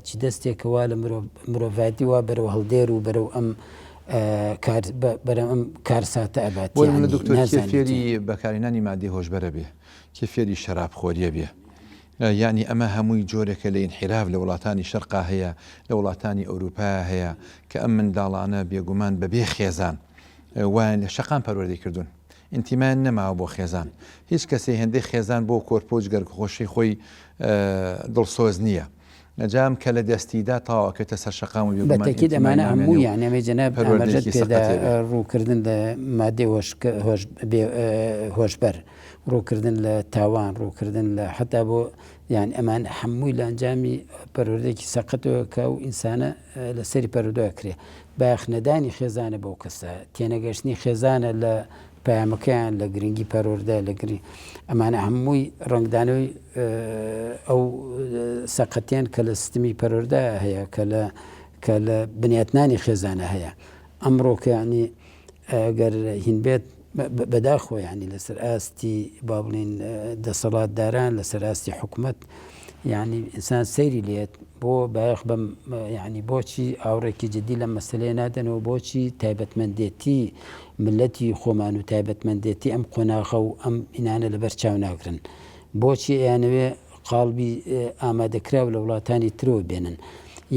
Speaker 1: چی دەستێکەوە لە مرۆڤاتی وا بەرەو هەڵدێر و بەرەو ئەم بەرەو ئەم کارساتە ئەبات
Speaker 2: بۆ منە دکتۆر کێفێری بەکارهێنانی مادی هۆشبەرە بێ کێفێری شەرابخۆریە بێ یعنی ئەمە هەمووی جۆرێکە لە ئینحراف لە وڵاتانی شەرقا هەیە لە وڵاتانی ئەوروپا هەیە کە ئەم منداڵانە بێگومان بەبێ خێزان وایان لە شەقام پەروەردەی کردوون ئینتیمان نەماوە بۆ خێزان هیچ کەسێ هێندەی خێزان بۆ کۆرپۆچ گەرخۆشی خۆی دڵسۆز نییە نەجام کە لە دەستیدا تاواکەتە سەر شەقام و
Speaker 1: بەتەکی دەمانە هەموو یانەمە جەناب ئاماژەت پێدا ڕووکردن لە مادەی هۆشبەر ڕووکردن لە تاوان ڕووکردن لە حتا بۆ یعنی ئەمان هەمووی لە ئەنجامی پەروەردەیەکی سەقەتەوە کە و ئینسانە لەسەری پەروەردەوە کرێ باخنەدانی خێزانە بەو کەسە تێنەگەشتنی خێزانە لە پەیامەکەیان لە گرنگی پەروەردە لە گری ئەمانە هەمووی ڕنگدانەوەی ئەو سەقەتیان کە لە سیستمی پەروەردە هەیە کە لە بنیاتنانی خێزانە هەیە ئەمڕۆکە ینی ئەگەر هین بێت بەداخۆ ینی لەسەر ئاستی با بڵین دەسەڵاتداران لەسەر ئاستی حکوومەت ینی ئینسان سەیری لێت بۆ بایەخ بەم ینی بۆچی ئاوڕێکی جدی لە مەسلەیە نادەنەوە بۆچی تایبەتمەندێتی ملەتی خۆمان و تایبەتمەندێتی ئەم قۆناغە و ئەم ئینانە لەبەر چاو ناگرن بۆچی ئەیانەوێ قاڵبی ئامادەکراو لە وڵاتانی ترەوە بێنن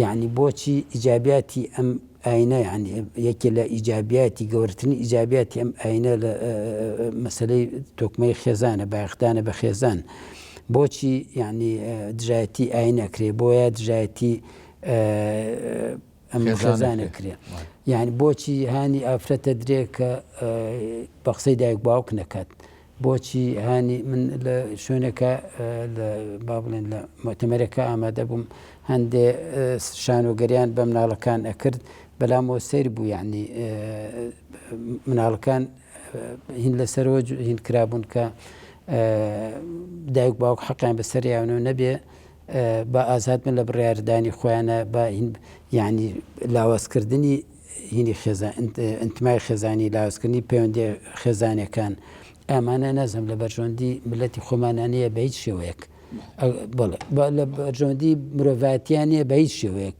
Speaker 1: یعنی بۆچی ئیجابیاتی ئەم ئاینە ینی یەکێ لە ئیجابیاتی گەورەترین ئیجابیاتی ئەم ئاینە لە مەسلەی تۆکمەی خێزانە باەخدانە بە خێزان بۆچی ینی دژایەتی ئاینەکرێ بۆیە دژایەتی ئەم خێزانەکرێ یعنی بۆچی هانی ئافرەتە درێ کە بە قسەی دایک باوک نەکات بۆچی هانی من لە شوێنەکە با بڵێن لە مۆتەمەرەکە ئامادە بووم هەندێ شانۆگەریان بە مناڵەکان ئەکرد بەلامەوە سیر بوو یعنی مناڵەکان هین لەسەرەوە هین کرابوون کە دایک باوک حەقیان بەسەریانەوە نەبێ بە ئازاد من لە بڕیاردانی خۆیانە بە یعنی لاوازکردنی هینی ئەنتمای خێزانی لاوازکردنی پەیوەندی خێزانەکان ئەمانە نەزم لە بەرژۆندی ملەتی خۆمانانەیە بە هیچ شێوەیەک لە بەرژۆندی مرۆڤایەتیانە بە هیچ شێوەیەک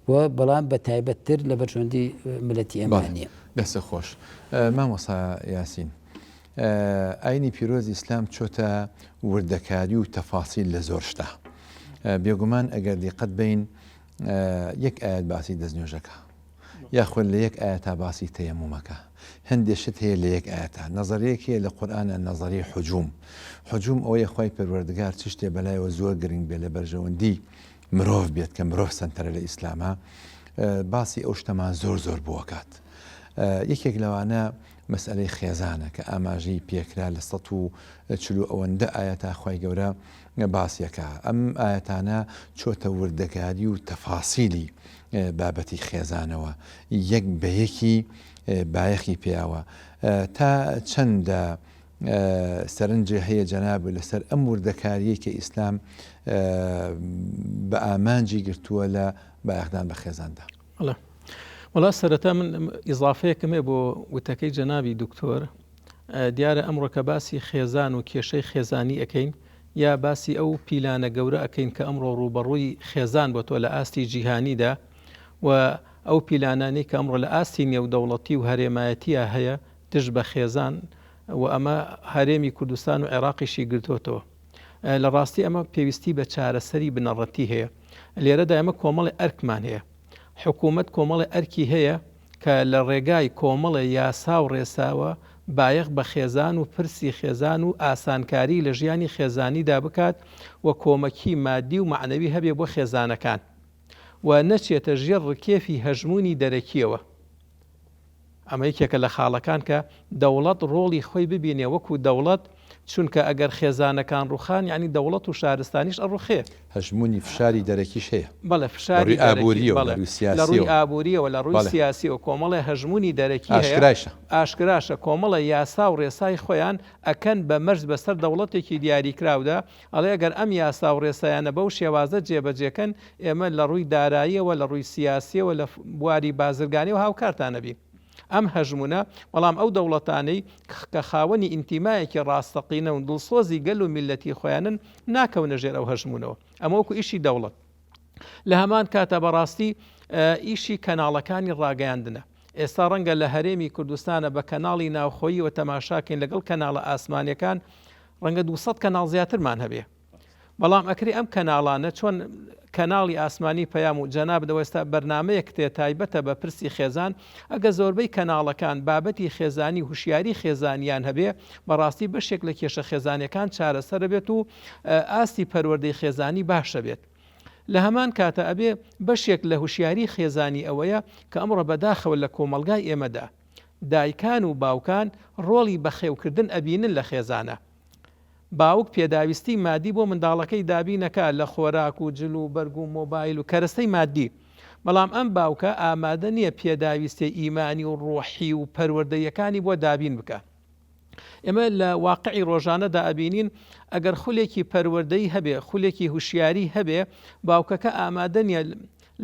Speaker 1: و بەڵام بە تایبەتتر لە بەرژۆندی ملەتی ئەمانیە
Speaker 2: دەستە خۆش مامۆستا یاسین ئاینی پیرۆزی ئیسلام چۆتە وردەکاری و تەفاسیل لە زۆر شتە بێگومان ئەگەر دیقەت بین یەک ئاەت باسی دەستنوێژەکە یاخود لە یەک ئاەتا باسی تەیەمومەکە هەندێشت هەیە لە یەک ئاەتە نەزەریەکیە لە قورئانە نەزەری حجوم ئەوەیە خۆی پەروەردگار چ شتێ بەلایەوە زۆر گرنگ بێ لە بەرژەوەندی مرۆڤ بێت کە مرۆڤ سەنتەرە لە ئیسلامە باسی ئەو شتەمان زۆر بووەکات یەکێک لەوانە مەسئلەی خێزانە کە ئاماژەی پێکرا لە 140 ئەوەندە ئاەتا خۆی گەورە باسیەکە ئەم ئاەتانە چۆتە وردەکاری و تەفاسیلی بابەتی خێزانەوە یەک بە یەکی بایەخی پیاوە تا چەندە سەرنجە هەیە جەناب لەسەر ئەم وردەکاریە کە ئیسلام بە ئامانجی گرتووە لە بایەخدان بە خێزاندا
Speaker 3: وڵا سەرەتا من ئیزافەیەکم هەیە بۆ وتەکەی جەنابی دکتۆر دیارە ئەمڕۆکە باسی خێزان و کێشەی خێزانی ئەەکەین یا باسی ئەو پیلانە گەورە ئەەکەین کە ئەمڕۆ ڕوبەڕووی خێزان بۆ تۆ لە ئاستی جیهانیدا و ئەو پیلانانی کە ئەمڕۆ لە ئاستی نێودەوڵەتی و هەرێمایەتیە هەیە دژ بە خێزان و ئەمە هەرێمی کوردستان و عێراقیشی گرتوتەوە لە ڕاستی ئەمە پێویستی بە چارەسەری بنەڕەتی هەیە لێرەدا ئەمە کۆمەڵی ئەرکمان هەیە حکوومەت کۆمەڵی ئەرکی هەیە کە لە ڕێگای کۆمەڵی یاسا و ڕێساوە بایەخ بە خێزان و پرسی خێزان و ئاسانکاری لە ژیانی خێزانیدا بکات و کۆمەکی مادی و معنەوی هەبێ بۆ خێزانەکان و نەچێتە ژێر ڕکێفی هەژمونی دەرەکیەوە ئەمە یەکێکە لە خاڵەکان کە دەوڵەت ڕۆڵی خۆی ببینێ وەکو دەوڵەت چونکە ئەگەر خێزانەکان ڕوخان یعنی دەوڵەت و شارستانیش ئەڕوخێ
Speaker 2: هەژمونی فشاری دەرەکیش هەیە
Speaker 3: بەڵێ فشاری لە ڕووی ئابووریەوە لە ڕووی سیاسی و کۆمەڵی هەژمونی دەرەکی ئاشکراشە کۆمەڵە یاسا و ڕێسای خۆیان ئەکەن بە مەرج بەسەر دەوڵەتێکی دیاریکراودا ئەڵێ ئەگەر ئەم یاسا و ڕێسایانە بەو شێوازە جێبەجێکەن ئێمە لە ڕووی داراییەوە لە ڕووی سیاسیەوە لە بواری بازرگانیەوە هاوکارتانەبی ئەم هەژمونە بەڵام ئەو دەوڵەتانەی کە خاوەنی ئینتیمایەکی ڕاستەقینە و دڵسۆزی گەل و میلەتی خۆیانن ناکەونە ژێر ئەو هەژمونەوە ئەمە وەکو ئیشی دەوڵەت لە هەمان کاتە بەڕاستی ئیشی کەناڵەکانی ڕاگەیاندنە ئێستا ڕەنگە لە هەرێمی کوردستانە بە کەناڵی ناوخۆیی و تەماشاکەین لەگەڵ کەناڵە ئاسمانیەکان ڕەنگە 200 کەناڵ زیاترمان هەبێ بەڵام ئەکری ئەم کەناڵانە چۆن کەناڵی ئاسمانی پەیام و جەناب دەوەستا بەرنامەیەک تێ تایبەتە بە پرسی خێزان ئەگە زۆربەی کەناڵەکان بابەتی خێزانی هوشیاری خێزانیان هەبێ بەڕاستی بەشێک لە کێشە خێزانەکان چارەسەر بێت و ئاستی پەروەردەی خێزانی باشە بێت لە هەمان کاتە ئەبێ بەشێک لە هوشیاری خێزانی ئەوەیە کە ئەمڕۆ بەداخەوە لە کۆمەلگای ئێمەدا دایکان و باوکان ڕۆڵی بەخێوکردن ئەبینن لە خێزانە باوک پێداویستی مادی بۆ منداڵەکەی دابینەکە لە خۆراک و جل و بەرگ و مۆبایل و کەرەستەی مادی، بەڵام ئەم باوکە ئامادە نییە پێداویستی ئیمانی و ڕۆحی و پەروەردەیەکانی بۆ دابین بکە. ئێمە لە واقعی ڕۆژانەدا ئەبینین ئەگەر خولێکی پەروەردەی هەبێ، خولێکی هوشیاری هەبێ، باوکەکە ئامادە نیە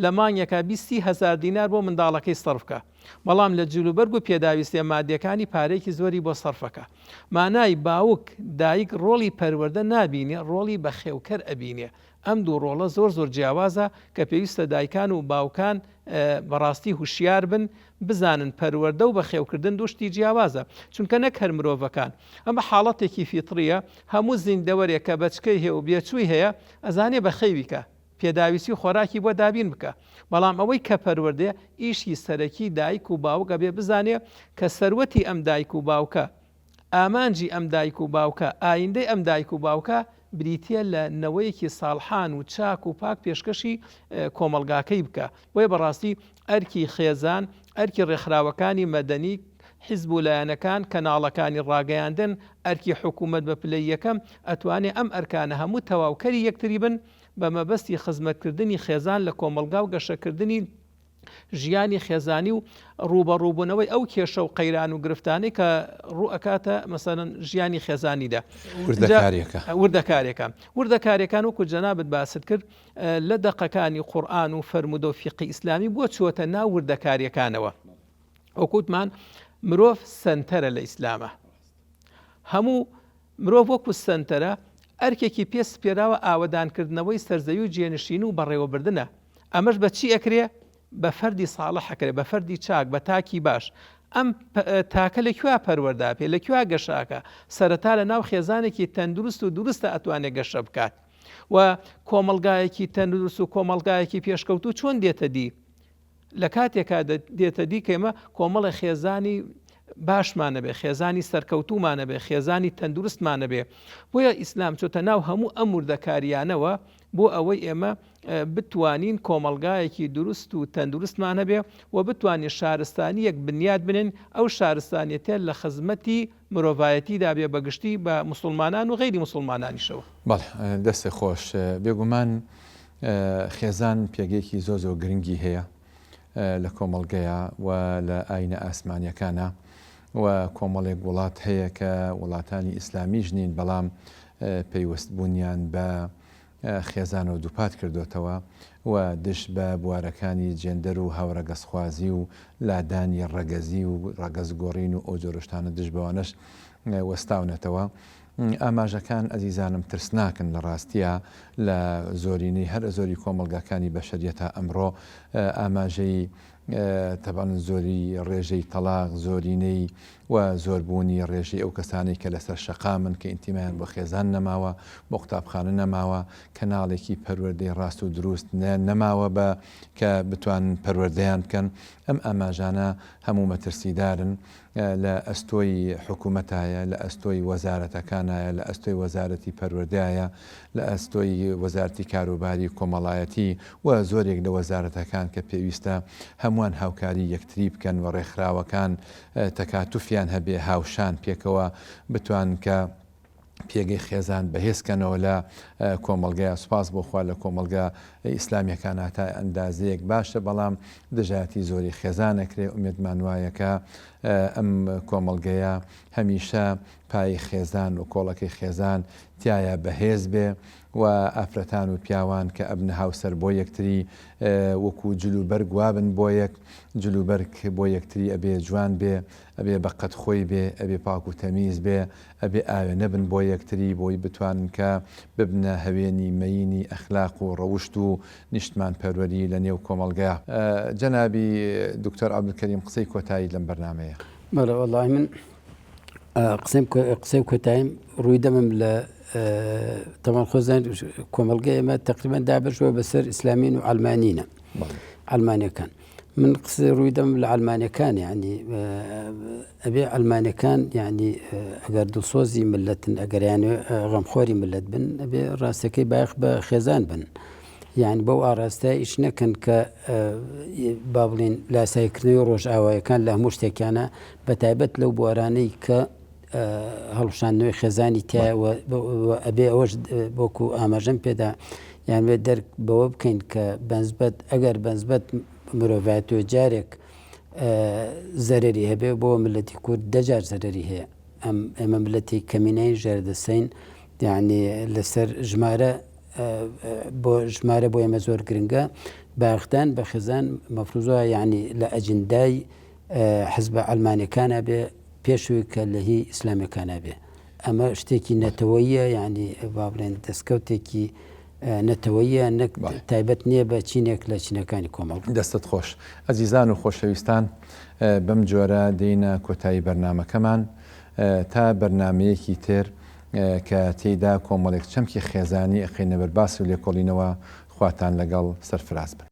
Speaker 3: لە مانگێکە 20,000 دینار بۆ منداڵەکەی سەرفکە، بەڵام لە جلوبەرگ و پێداویستە مادیەکانی پارێکی زۆری بۆ سەرفەکە. مانای باوک دایک ڕۆڵی پەروەردە نابینێ، ڕۆڵی بەخێوکەر ئەبینێ. ئەم دوو ڕۆڵە زۆر جیاوازە کە پێویستە دایکان و باوکان بەڕاستی هوشیار بن، بزانن پەروەردە و بەخێوکردن دوشتی جیاوازە، چونکە نەک هەر مرۆڤەکان. ئەمە حاڵەتێکی فیتریە، هەموو زیندەوەرێک کە بەچکەی هەیە و بێچووی هەیە ئەزانێ بەخێویکە، پێداویستی و خۆراکی بۆ دابین بکە. بەڵام ئەوەی کە پەروەردێ ئیشی سەرەکی دایک و باوکە بێ بزانێ کە سەروەتی ئەم دایک و باوکە، ئامانجی ئەم دایک و باوکە، ئایندەی ئەم دایک و باوکە بریتە لە نەوەیەکی ساڵحان و چاک و پاک پێشکەشی کۆمەلگاکەی بکە. بۆیە بەڕاستی ئەرکی خێزان، ئەرکی ڕێکخراوەکانی مەدەنی، حیزب و لایەنەکان، کەناڵەکانی ڕاگەیاندن، ئەرکی حکوومەت بە پلەی یەکەم ئەتوانێت ئەم ئەرکانە هەموو تەواوکەری یەکتری بن بە مەبەستی خزمەتکردنی خێزان لە کۆمەلگا و گەشەکردنی ژیانی خێزانی و ڕوبەڕووبوونەوەی ئەو کێشە و قەیران و گرفتانەی کە ڕوو ئەکاتە مەسەڵەن ژیانی خێزانیدا. وردەکارێکان وەکو جەنابەت باست کرد لە دەقەکانی قورئان و فەرموودە و فیقی ئیسلامی بۆ چووەتە ناو وردەکاریەکانەوە. وەکوتمان مرۆڤ سەنتەرە لە ئیسلامە، هەموو مرۆڤ وەکو سەنتەرە ئەرکێکی پێ سپێراوە ئاوەدانکردنەوەی سەرزەوی و جێنشین و بەڕێوەبردنە. ئەمەش بە چی ئەکرێ؟ بە فەردی ساڵح ئەکرێ، بە فەردی چاک، بە تاکی باش. ئەم تاکە لەکوێ پەروەردا پێ، لەکوێ گەشاکە؟ سەرەتا لە ناو خێزانێکی تەندروست و دروستە ئەتوانێت گەشە بکات. و کۆمەلگایەکی تەندروست و کۆمەلگایەکی پێشکەوتو چۆن دێتە دی؟ لە کاتێکا دێتە دی کە ئێمە کۆمەڵی خێزانی باشمانە بێ، خێزانی سەرکەوتومانە بێ، خێزانی تەندروستمانە بێ. بۆیە ئیسلام چۆتە ناو هەموو ئەم وردەکاریانەوە بۆ ئەوەی ئێمە بتوانین کۆمەلگایەکی دروست و تەندروستمانە بێ و بتوانین شارستانی یەک بنیاد بنین، ئەو شارستانیەتە لە خزمەتی مرۆڤایەتیدا بێ، بەگشتی بە مسلمانان و غەیری مسلمانانیشەوە.
Speaker 2: بەڵێ دەستی خۆش. بێگومان خێزان پێگەیەکی زۆر گرنگی هەیە لە کۆمەلگەیە و لە ئاینە ئاسمانیەکانە و کۆمەڵێک وڵات هەیە کە وڵاتانی ئیسلامیش نین، بەڵام پەیوەستبوونیان بە خێزانەوە دووپات کردوتەوە و دش بە بوارەکانی جێندەر و هاوڕەگەزخوازی و لادانی ڕەگەزی و ڕەگەزگۆڕین و ئەو جۆرەشتانە دش بەوانش وەستاونەتەوە. ئاماژەکان ئەزیزانم ترسناکن لە ڕاستیە لە زۆرینەی هەر زۆری کۆمەلگاکانی بەشەریەتە ئەمڕۆ ئاماژەی تەبان زۆری ڕێژەی تەلاق، زۆرینەی و زۆربوونی ڕێژەی ئەو کەسانی کە لەسەر شەقامن کە ئینتیمایان بۆ خێزان نەماوە، بۆ قوتابخانە نەماوە، کەناڵێکی پەروەردەی ڕاست و دروست نەماوە بە کە بتوان پەروەردەیان بکەن. ئەم ئاماژانە هەموو مەترسیدارن لە ئەستۆی حکوومەتایە، لە ئەستۆی وەزارەتەکانایە، لە ئەستۆی وەزارەتی پەروەردەیە، لە ئەستۆی وەزارەتی کاروباری کۆمەڵایەتی و زۆرێک لە وەزارەتەکان کە پێویستە هەمووان هاوکاری یەکتری بکەن و ڕێکخراوەکان تەکاتوفیان هەبێ، هاوشان پێکەوە بتوان کە پێگەی خێزان بەهێزکەنەوە لە کۆمەلگای. سوپاس بۆخوا لە کۆمەلگا ئیسلامیەکان تا ئەندازەیەک باشە، بەڵام دژاتی زۆری خێزانەکرێ. ئومێدمان وایەکە ئەم کۆمەلگەیە هەمیشە پای خێزان و کۆڵەکەی خێزان تایە بەهێز بێ و ئافرەتان و پیاوان کە ئەبنە هاوسەر بۆ یەکتری وەکو جلوبەرگ وابن بۆ یەک، جلوبەرگ بۆ یەکتری ئەبێ جوان بێ، ئەبێ بەقەت خۆی بێ، ئەبێ پاک و تەمیز بێ، ئەبێ ئاوێ نەبن بۆ یەکتری بۆی بتوانن کە ببنە هەوێنی مەینی ئەخلاق و ڕەوشت و نیشتمان پەروەری لە نێو کۆمەلگا. جەنابی دکتۆر عەبدولکەریم قسەی کۆتایی لەم بەرنامەیە.
Speaker 1: بەڵێ وەڵاهی من قسەی کۆتاییم ڕووی دەمم لە تەمان خۆزان کۆمەلگای ئێمە تقریبان دابژوە بەسەر ئیسلامین و ئەلمانینە، ئەلمانیەکان. من قسە ڕووی دەم لە ئەلمانیەکان، یعنی ئەبێ ئەلمانیەکان یعنی ئەگەر دڵسۆزی ملەتن، ئەگەریانێ غەمخۆری ملت بن، ئەبێ ڕاستەکەی بایەخ بە خێزان بن. یعنی بەو ئاراستای ئیش نەکەن کە با بڵێن لاسایکردنەوەی ڕۆژئاوایەکان لە هەموو شتێکیانە، بەتایبەت لەو بوارانەی کە هەڵشانەوەی خێزانی تایە ئەبێ ئەوەش بۆکو ئاماژەم پێدا یان دەرک بەوە بکەین کە بەنسبەت ئەگەر بەنسبەت مرۆڤایەتەوە جارێک زەرری هەبێ بۆ ملەتی کورد دەجار زەرری هەیە ئێمە ملەتی کەمینەی ژێردەسەین یعنی لەسەر ژمارە بۆ ئێمە زۆر گرنگە باختان بە خێزان مەفروزە یعنی لە ئەجندای حزبە ئەلمانیەکانە بێ پێشووی کە لە هی ئیسلامیەکانە بێ ئەمە شتێکی نەتەوەیە یعنی بابرێن دەستکەوتێکی نەتەوەیە نەک تایبەت نییە بە چینێک لە چینەکانی کۆمەڵ.
Speaker 2: دەستت خۆش ئەزیزان و خۆشەویستان بەم جۆرە دێینە کۆتایی بەرنمەکەمان تا بەرنمەیەکی تر کە تێیدا کۆمەڵێک چەمکی خێزانی ئەخینە بەرباس و لێکۆڵینەوە خواتان لەگەڵ سەرفراز بن.